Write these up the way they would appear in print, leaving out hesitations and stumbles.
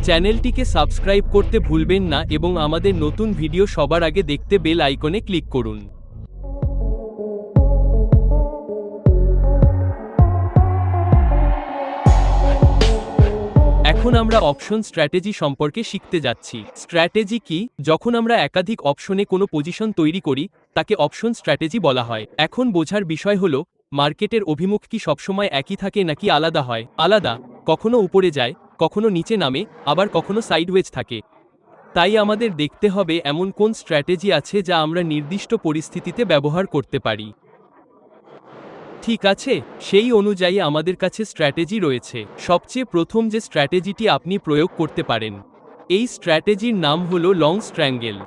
চ্যানেলটিকে সাবস্ক্রাইব করতে ভুলবেন না এবং আমাদের নতুন ভিডিও সবার আগে দেখতে বেল আইকনে ক্লিক করুন। এখন আমরা অপশন স্ট্র্যাটেজি সম্পর্কে শিখতে যাচ্ছি। স্ট্র্যাটেজি কি? যখন আমরা একাধিক অপশনে কোনো পজিশন তৈরি করি তাকে অপশন স্ট্র্যাটেজি বলা হয়। এখন বোঝার বিষয় হলো মার্কেটের অভিমুখ কি সবসময় একই থাকে নাকি আলাদা হয়? আলাদা, কখনো উপরে যায়, কখনো নিচে নামে, আবার কখনো সাইডওয়েজ থাকে। তাই আমাদের দেখতে হবে এমন কোন স্ট্র্যাটেজি আছে যা আমরা নির্দিষ্ট পরিস্থিতিতে ব্যবহার করতে পারি। ঠিক আছে, সেই অনুযায়ী আমাদের কাছে স্ট্র্যাটেজি রয়েছে। সবচেয়ে প্রথম যে স্ট্র্যাটেজিটি আপনি প্রয়োগ করতে পারেন, এই স্ট্র্যাটেজির নাম হলো লং স্ট্র্যাঙ্গেল।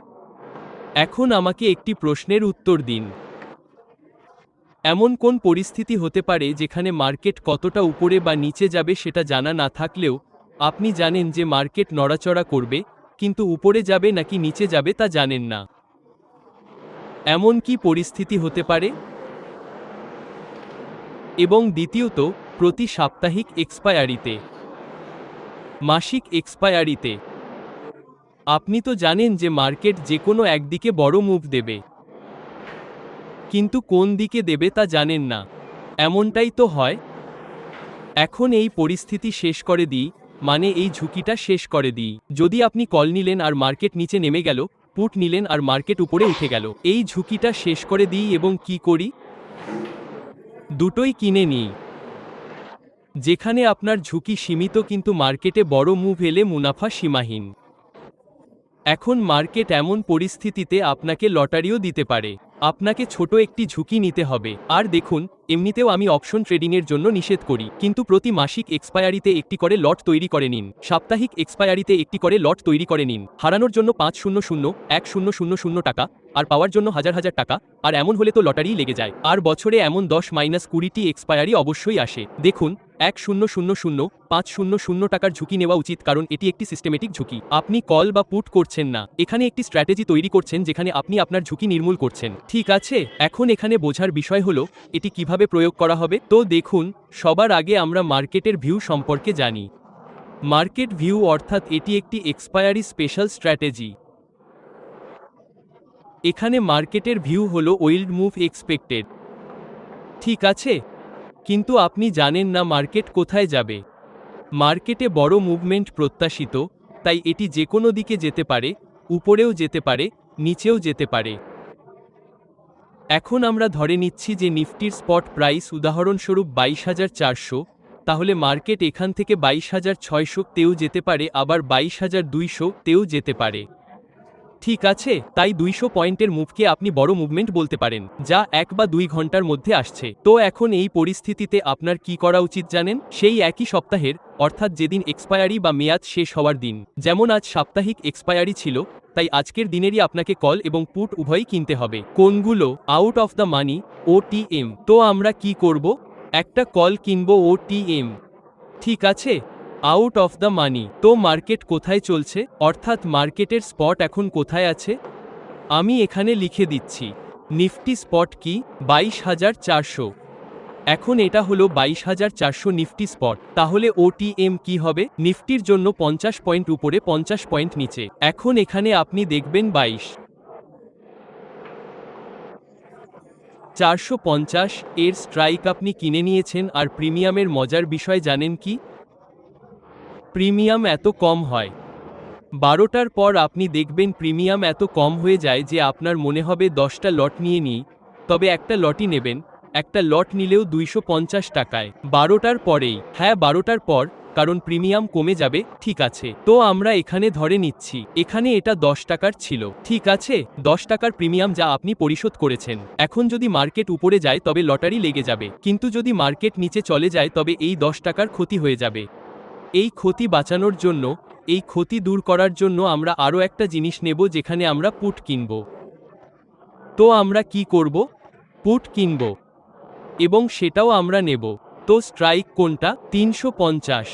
এখন আমাকে একটি প্রশ্নের উত্তর দিন। এমন কোন পরিস্থিতি হতে পারে যেখানে মার্কেট কতটা উপরে বা নিচে যাবে সেটা জানা না থাকলেও আপনি জানেন যে মার্কেট নড়াচড়া করবে, কিন্তু উপরে যাবে নাকি নিচে যাবে তা জানেন না? এমন কি পরিস্থিতি হতে পারে? এবং দ্বিতীয়ত, প্রতি সাপ্তাহিক এক্সপায়ারিতে, মাসিক এক্সপায়ারিতে। আপনি তো জানেন যে মার্কেট যে কোনো একদিকে বড় মুভ দেবে, কিন্তু কোন দিকে দেবে তা জানেন না। এমনটাই তো হয়। এখন এই পরিস্থিতি শেষ করে দিই, মানে এই ঝুঁকিটা শেষ করে দিই। যদি আপনি কল নিলেন আর মার্কেট নিচে নেমে গেল, পুট নিলেন আর মার্কেট উপরে উঠে গেল, এই ঝুঁকিটা শেষ করে দিই এবং কি করি? দুটোই কিনে নিই। যেখানে আপনার ঝুঁকি সীমিত কিন্তু মার্কেটে বড় মুভ এলে মুনাফা সীমাহীন। এখন মার্কেট এমন পরিস্থিতিতে আপনাকে লটারিও দিতে পারে। আপনাকে ছোট একটি ঝুঁকি নিতে হবে। আর দেখুন, এমনিতেও আমি অপশন ট্রেডিংয়ের জন্য নিষেধ করি, কিন্তু প্রতি মাসিক এক্সপায়ারিতে একটি করে লট তৈরি করে নিন, সাপ্তাহিক এক্সপায়ারিতে একটি করে লট তৈরি করে নিন। হারানোর জন্য 5,000,1,000 টাকা, আর পাওয়ার জন্য হাজার হাজার টাকা, আর এমন হলে তো লটারিই লেগে যায়। আর বছরে এমন 10-20টি এক্সপায়ারি অবশ্যই আসে। দেখুন, 1,000,500 টাকার ঝুঁকি নেওয়া উচিত, কারণ এটি একটি সিস্টেমেটিক ঝুঁকি। আপনি কল বা পুট করছেন না, এখানে একটি স্ট্র্যাটেজি তৈরি করছেন যেখানে আপনি আপনার ঝুঁকি নির্মূল করছেন। ঠিক আছে, এখন এখানে বোঝার বিষয় হলো এটি কিভাবে প্রয়োগ করা হবে। তো দেখুন, সবার আগে আমরা মার্কেটের ভিউ সম্পর্কে জানি। মার্কেট ভিউ অর্থাৎ এটি একটি এক্সপায়ারি স্পেশাল স্ট্র্যাটেজি। এখানে মার্কেটের ভিউ হলো ওয়েল্ড মুভ এক্সপেক্টেড। ঠিক আছে, কিন্তু আপনি জানেন না মার্কেট কোথায় যাবে। মার্কেটে বড় মুভমেন্ট প্রত্যাশিত, তাই এটি যে কোনো দিকে যেতে পারে, উপরেও যেতে পারে, নিচেও যেতে পারে। এখন আমরা ধরে নিচ্ছি যে নিফটির স্পট প্রাইস উদাহরণস্বরূপ 22,400, তাহলে মার্কেট এখান থেকে 22,600-তেও যেতে পারে, আবার 22,200-তেও যেতে পারে। ঠিক আছে, তাই 200 পয়েন্টের মুভকে আপনি বড় মুভমেন্ট বলতে পারেন, যা 1 বা 2 ঘন্টার মধ্যে আসছে। তো এখন এই পরিস্থিতিতে আপনার কি করা উচিত জানেন? সেই একই সপ্তাহের, অর্থাৎ যেদিন এক্সপায়ারি বা মেয়াদ শেষ হওয়ার দিন, যেমন আজ সাপ্তাহিক এক্সপায়ারি ছিল, তাই আজকের দিনেরই আপনাকে কল এবং পুট উভয়ই কিনতে হবে। কোনগুলো? Out of the money, OTM। তো আমরা কি করব? একটা কল কিনব OTM। ঠিক আছে, আউট অফ দ্য মানি। তো মার্কেট কোথায় চলছে, অর্থাৎ মার্কেটের স্পট এখন কোথায় আছে? আমি এখানে লিখে দিচ্ছি। নিফটি স্পট কি? 22,400। এখন এটা হলো 22,400 নিফটি স্পট। তাহলে OTM কি হবে? নিফটির জন্য 50 পয়েন্ট উপরে, 50 পয়েন্ট নিচে। এখন এখানে আপনি দেখবেন 22,450 এর স্ট্রাইক আপনি কিনে নিয়েছেন। আর প্রিমিয়ামের মজার বিষয় জানেন কি? প্রিমিয়াম এত কম হয়। 12টার পর আপনি দেখবেন প্রিমিয়াম এত কম হয়ে যায় যে আপনার মনে হবে 10টা লট নিয়ে নিই, তবে একটা লটই নেবেন। একটা লট নিলেও 250 টাকায়। 12টার পরেই, হ্যাঁ 12টার পর, কারণ প্রিমিয়াম কমে যাবে। ঠিক আছে, তো আমরা এখানে ধরে নিচ্ছি এখানে এটা 10 টাকার ছিল। ঠিক আছে, 10 টাকার প্রিমিয়াম যা আপনি পরিশোধ করেছেন। এখন যদি মার্কেট উপরে যায় তবে লটারি লেগে যাবে, কিন্তু যদি মার্কেট নিচে চলে যায় তবে এই 10 টাকার ক্ষতি হয়ে যাবে। এই ক্ষতি বাঁচানোর জন্য, এই ক্ষতি দূর করার জন্য আমরা আরও একটা জিনিস নেব, যেখানে আমরা পুট কিনব। তো আমরা কি করব? পুট কিনব, এবং সেটাও আমরা নেব। তো স্ট্রাইক কোনটা? 350।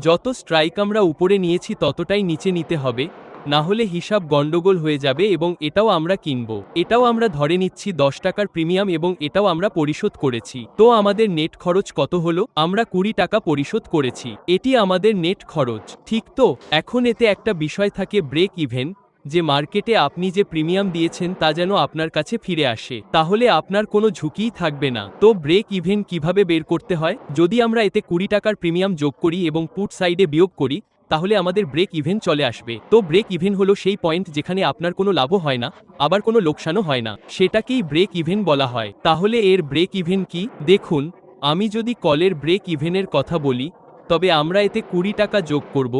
যত স্ট্রাইক আমরা উপরে নিয়েছি ততটাই নিচে নিতে হবে, না হলে হিসাব গন্ডগোল হয়ে যাবে এবং এটাও আমরা কিনব। এটাও আমরা ধরে নিচ্ছি 10 টাকার প্রিমিয়াম এবং এটাও আমরা পরিশোধ করেছি। তো আমাদের নেট খরচ কত হলো? আমরা 20 টাকা পরিশোধ করেছি। এটি আমাদের নেট খরচ, ঠিক তো? এখন এতে একটা বিষয় থাকে ব্রেক ইভেন, যে মার্কেটে আপনি যে প্রিমিয়াম দিয়েছেন তা যেন আপনার কাছে ফিরে আসে, তাহলে আপনার কোনো ঝুঁকিই থাকবে না। তো ব্রেক ইভেন কিভাবে বের করতে হয়? যদি আমরা এতে 20 টাকার প্রিমিয়াম যোগ করি এবং পুট সাইডে বিয়োগ করি, তাহলে আমাদের ব্রেক ইভেন চলে আসবে। তো ব্রেক ইভেন হলো সেই পয়েন্ট যেখানে আপনার কোনো লাভও হয় না, আবার কোনো লোকসানও হয় না, সেটাকেই ব্রেক ইভেন বলা হয়। তাহলে এর ব্রেক ইভেন কি? দেখুন, আমি যদি কলের ব্রেক ইভেনের কথা বলি, তবে আমরা এতে 20 টাকা যোগ করব,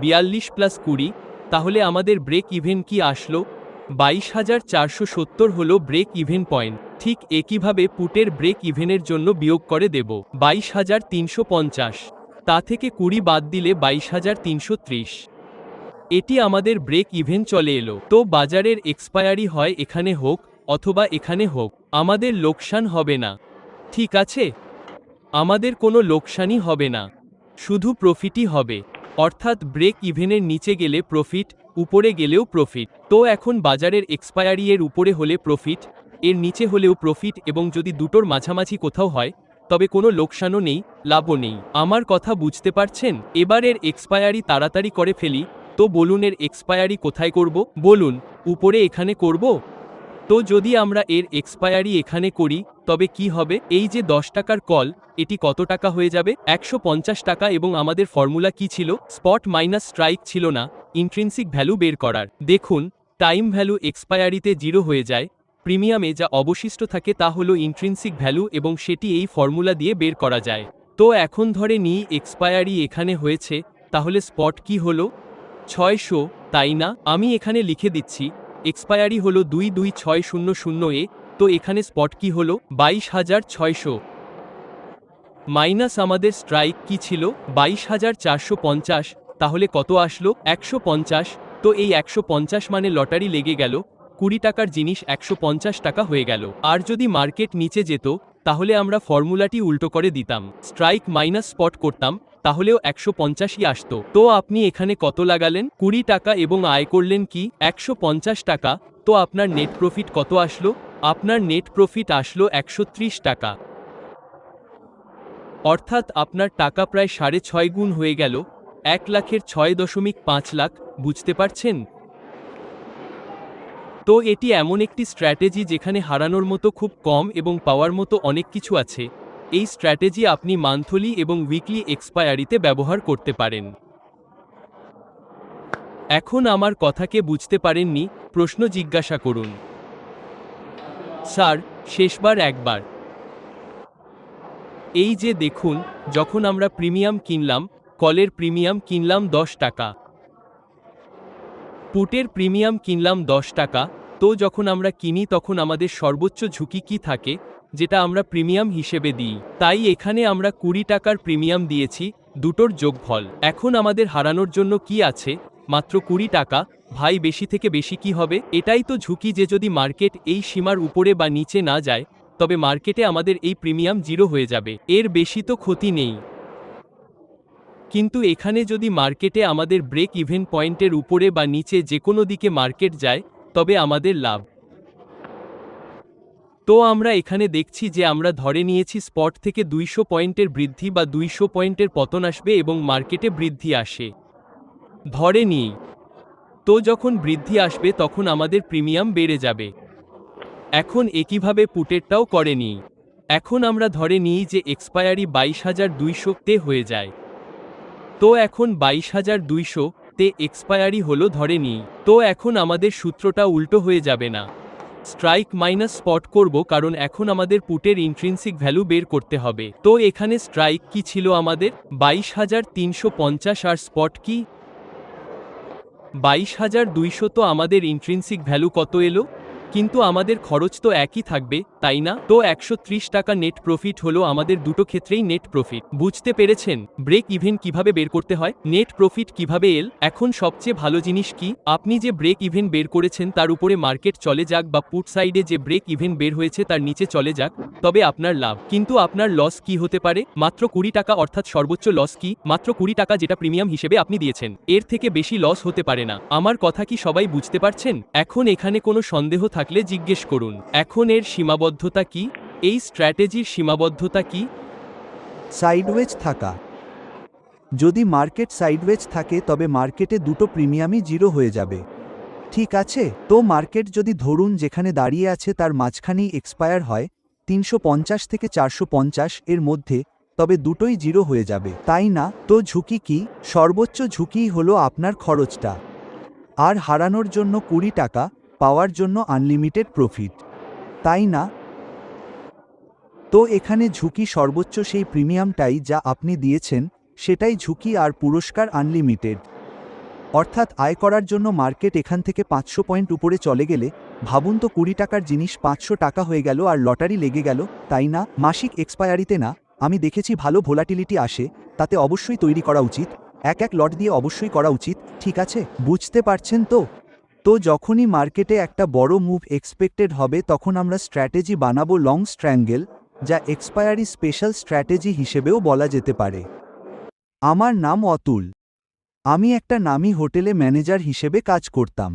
42 প্লাস 20, তাহলে আমাদের ব্রেক ইভেন কি আসলো? 22,470 হলো ব্রেক ইভেন পয়েন্ট। ঠিক একইভাবে পুটের ব্রেক ইভেনের জন্য বিয়োগ করে দেব 22,350, তা থেকে 20 বাদ দিলে 22,330। এটি আমাদের ব্রেক ইভেন চলে এলো। তো বাজারের এক্সপায়ারি হয় এখানে হোক অথবা এখানে হোক, আমাদের লোকসান হবে না, ঠিক আছে? আমাদের কোনো লোকসানই হবে না, শুধু প্রফিটই হবে। অর্থাৎ ব্রেক ইভেনের নিচে গেলে প্রফিট, উপরে গেলেও প্রফিট। তো এখন বাজারের এক্সপায়ারি এর উপরে হলে প্রফিট, এর নিচে হলেও প্রফিট, এবং যদি দুটোর মাঝামাঝি কোথাও হয় তবে কোনো লোকসানও নেই, লাভও নেই। আমার কথা বুঝতে পারছেন? এবারের এক্সপায়ারি তাড়াতাড়ি করে ফেলি। তো বলুন, এর এক্সপায়ারি কোথায় করব? বলুন, উপরে এখানে করব? তো যদি আমরা এর এক্সপায়ারি এখানে করি তবে কি হবে? এই যে 10 টাকার কল, এটি কত টাকা হয়ে যাবে? 150 টাকা। এবং আমাদের ফর্মুলা কি ছিল? স্পট মাইনাস স্ট্রাইক ছিল না, ইন্ট্রিনসিক ভ্যালু বের করার। দেখুন, টাইম ভ্যালু এক্সপায়ারিতে 0 হয়ে যায়, প্রিমিয়ামে যা অবশিষ্ট থাকে তা হলো ইন্ট্রিনসিক ভ্যালু, এবং সেটি এই ফর্মুলা দিয়ে বের করা যায়। তো এখন ধরে নিই এক্সপায়ারি এখানে হয়েছে, তাহলে স্পট কি হলো? 600, তাই না? আমি এখানে লিখে দিচ্ছি, এক্সপায়ারি হলো 22600 তো এখানে স্পট কি হলো? 22,600 মাইনাস আমাদের স্ট্রাইক কি ছিল? 22,450, তাহলে কত আসলো? 150। তো এই 150 মানে লটারি লেগে গেল, 20 টাকার জিনিস 150 টাকা হয়ে গেল। আর যদি মার্কেট নিচে যেত তাহলে আমরা ফর্মুলাটি উল্টো করে দিতাম, স্ট্রাইক মাইনাস স্পট করতাম, তাহলেও 150ই আসতো। তো আপনি এখানে কত লাগালেন? 20 টাকা, এবং আয় করলেন কি? 150 টাকা। তো আপনার নেট প্রফিট কত আসলো? আপনার নেট প্রফিট আসলো 130 টাকা। অর্থাৎ আপনার টাকা প্রায় 6.5 গুণ হয়ে গেল, 1 লাখের 6.5 লাখ। বুঝতে পারছেন? তো এটি এমন একটি স্ট্র্যাটেজি যেখানে হারানোর মতো খুব কম এবং পাওয়ার মতো অনেক কিছু আছে। এই স্ট্র্যাটেজি আপনি মান্থলি এবং উইকলি এক্সপায়ারিতে ব্যবহার করতে পারেন। এখন আমার কথাকে বুঝতে পারেননি? প্রশ্ন জিজ্ঞাসা করুন। স্যার, শেষবার একবার। এই যে দেখুন, যখন আমরা প্রিমিয়াম কিনলাম, কলের প্রিমিয়াম কিনলাম 10 টাকা, পুটের প্রিমিয়াম কিনলাম 10 টাকা। তো যখন আমরা কিনি তখন আমাদের সর্বোচ্চ ঝুঁকি কি থাকে, যেটা আমরা প্রিমিয়াম হিসেবে দিই? তাই এখানে আমরা 20 টাকার প্রিমিয়াম দিয়েছি, দুটোর যোগফল। এখন আমাদের হারানোর জন্য কি আছে? মাত্র 20 টাকা। ভাই, বেশি থেকে বেশি কি হবে? এটাই তো ঝুঁকি, যে যদি মার্কেট এই সীমার উপরে বা নিচে না যায় তবে মার্কেটে আমাদের এই প্রিমিয়াম 0 হয়ে যাবে, এর বেশি তো ক্ষতি নেই। কিন্তু এখানে যদি মার্কেটে আমাদের ব্রেক ইভেন পয়েন্টের উপরে বা নিচে যে কোনো দিকে মার্কেট যায় তবে আমাদের লাভ। তো আমরা এখানে দেখছি যে আমরা ধরে নিয়েছি স্পট থেকে 200 পয়েন্টের বৃদ্ধি বা 200 পয়েন্টের পতন আসবে এবং মার্কেটে বৃদ্ধি আসে, ধরে নিই। তো যখন বৃদ্ধি আসবে তখন আমাদের প্রিমিয়াম বেড়ে যাবে। এখন একইভাবে পুটেরটাও করে নিই। এখন আমরা ধরে নিই যে এক্সপায়ারি 22,200 তে হয়ে যায়। তো এখন 22,200 তে এক্সপায়ারি হলো ধরে নিই। তো এখন আমাদের সূত্রটা উল্টো হয়ে যাবে না, স্ট্রাইক মাইনাস স্পট করব, কারণ এখন আমাদের পুটের ইন্ট্রিনসিক ভ্যালু বের করতে হবে। তো এখানে স্ট্রাইক কি ছিল আমাদের? 22,350, আর স্পট কি? 22,200। তো আমাদের ইন্ট্রিনসিক ভ্যালু কত এলো? কিন্তু আমাদের খরচ তো একই থাকবে, তাই না? তো 130 টাকা নেট প্রফিট হলো আমাদের দুটো ক্ষেত্রেই নেট প্রফিট। বুঝতে পেরেছেন ব্রেক ইভেন কিভাবে বের করতে হয়, নেট প্রফিট কিভাবে এল? এখন সবচেয়ে ভালো জিনিস কি, আপনি যে ব্রেক ইভেন বের করেছেন তার উপরে মার্কেট চলে যাক বা পুট সাইডে যে ব্রেক ইভেন বের হয়েছে তার নিচে চলে যাক, তবে আপনার লাভ। কিন্তু আপনার লস কি হতে পারে? মাত্র 20 টাকা, অর্থাৎ সর্বোচ্চ লস কি? মাত্র 20 টাকা, যেটা প্রিমিয়াম হিসেবে আপনি দিয়েছেন। এর থেকে বেশি লস হতে পারে না। আমার কথা কি সবাই বুঝতে পারছেন? এখন এখানে কোনো সন্দেহ থাকলে জিজ্ঞেস করুন। এখন এর সীমাবদ্ধতা কি? এই স্ট্র্যাটেজির সীমাবদ্ধতা কি? সাইডওয়েজ থাকা। যদি মার্কেট সাইডওয়েজ থাকে তবে মার্কেটে দুটো প্রিমিয়ামই জিরো হয়ে যাবে। ঠিক আছে, তো মার্কেট যদি ধরুন যেখানে দাঁড়িয়ে আছে তার মাঝখানেই এক্সপায়ার হয় 350 থেকে 450 এর মধ্যে, তবে দুটোই জিরো হয়ে যাবে, তাই না? তো ঝুঁকি কি? সর্বোচ্চ ঝুঁকিই হলো আপনার খরচটা। আর হারানোর জন্য 20 টাকা, পাওয়ার জন্য আনলিমিটেড প্রফিট, তাই না? তো এখানে ঝুঁকি সর্বোচ্চ সেই প্রিমিয়ামটাই যা আপনি দিয়েছেন, সেটাই ঝুঁকি, আর পুরস্কার আনলিমিটেড। অর্থাৎ আয় করার জন্য মার্কেট এখান থেকে 500 পয়েন্ট উপরে চলে গেলে ভাবুন তো, 20 টাকার জিনিস 500 টাকা হয়ে গেল আর লটারি লেগে গেল, তাই না? মাসিক এক্সপায়ারিতে না, আমি দেখেছি ভালো ভোলাটিলিটি আসে, তাতে অবশ্যই তৈরি করা উচিত, এক এক লট দিয়ে অবশ্যই করা উচিত, ঠিক আছে? বুঝতে পারছেন তো? তো যখনই মার্কেটে একটা বড় মুভ এক্সপেক্টেড হবে তখন আমরা স্ট্র্যাটেজি বানাবো লং স্ট্র্যাঙ্গেল, যা এক্সপায়ারি স্পেশাল স্ট্র্যাটেজি হিসেবেও বলা যেতে পারে। আমার নাম অতুল। আমি একটা নামী হোটেলে ম্যানেজার হিসেবে কাজ করতাম।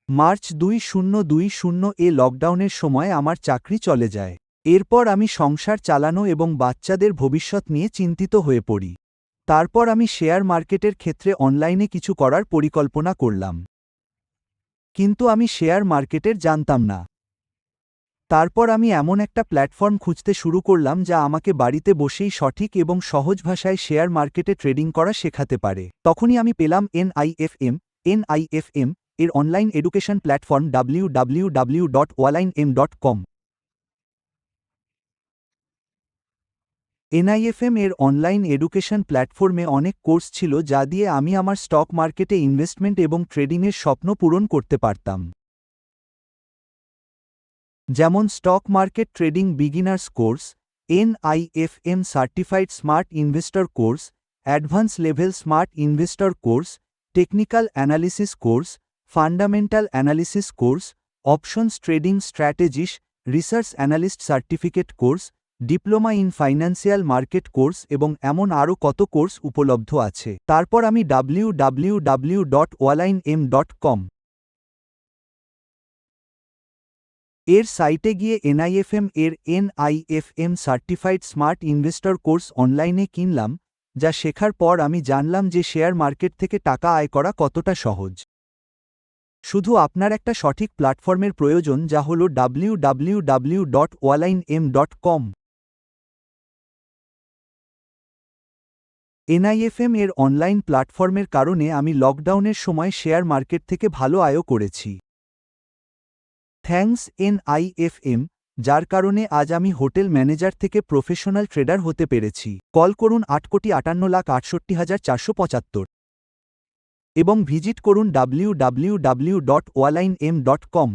মার্চ 2020 লকডাউনের সময় আমার চাকরি চলে যায়। এরপর আমি সংসার চালানো এবং বাচ্চাদের ভবিষ্যৎ নিয়ে চিন্তিত হয়ে পড়ি। তারপর আমি শেয়ার মার্কেটের ক্ষেত্রে অনলাইনে কিছু করার পরিকল্পনা করলাম। কিন্তু আমি শেয়ার মার্কেটের জানতাম না। তারপর আমি এমন একটা প্ল্যাটফর্ম খুঁজতে শুরু করলাম যা আমাকে বাড়িতে বসেই সঠিক এবং সহজ ভাষায় শেয়ার মার্কেটে ট্রেডিং করা শেখাতে পারে। তখনই আমি পেলাম NIFM এর online education platform www.olinm.com। NIFM এর অনলাইন এডুকেশন প্ল্যাটফর্মে অনেক কোর্স ছিল যা দিয়ে আমি আমার স্টক মার্কেটে ইনভেস্টমেন্ট এবং ট্রেডিংয়ের স্বপ্ন পূরণ করতে পারতাম। যেমন stock market trading beginners course, NIFM certified smart investor course, advance level smart investor course, technical analysis course, fundamental analysis course, options trading strategies, research analyst certificate course, diploma in financial market course এবং এমন আরও কত course উপলব্ধ আছে। তারপর আমি www.olinm.com এর সাইটে গিয়ে NIFM এর NIFM certified smart investor course অনলাইনে কিনলাম, যা শেখার পর আমি জানলাম যে শেয়ার মার্কেট থেকে টাকা আয় করা কতটা সহজ। শুধু আপনার একটা সঠিক প্ল্যাটফর্মের প্রয়োজন, যা হলো www.olinm.com। NIFM এর অনলাইন প্ল্যাটফর্মের কারণে আমি লকডাউনের সময় শেয়ার মার্কেট থেকে ভালো আয়ও করেছি। থ্যাঙ্কস NIFM, যার কারণে আজ আমি হোটেল ম্যানেজার থেকে প্রফেশনাল ট্রেডার হতে পেরেছি। কল করুন 8,58,68,475 এবং ভিজিট করুন www.olinm.com।